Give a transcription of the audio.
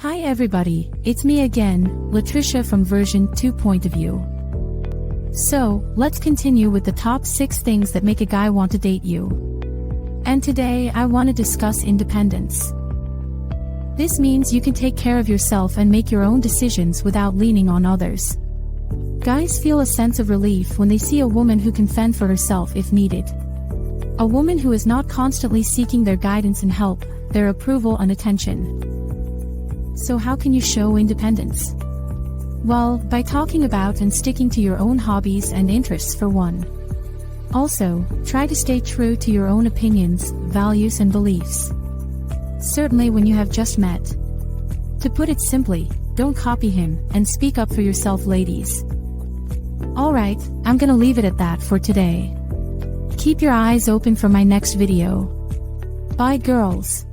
Hi everybody, it's me again, Latricia from version 2 point of view. So, let's continue with the top 6 things that make a guy want to date you. And today I want to discuss independence. This means you can take care of yourself and make your own decisions without leaning on others. Guys feel a sense of relief when they see a woman who can fend for herself if needed. A woman who is not constantly seeking their guidance and help, their approval and attention. So how can you show independence? Well, by talking about and sticking to your own hobbies and interests for one. Also, try to stay true to your own opinions, values and beliefs. Certainly when you have just met. To put it simply, don't copy him, and speak up for yourself, ladies. Alright, I'm gonna leave it at that for today. Keep your eyes open for my next video. Bye girls.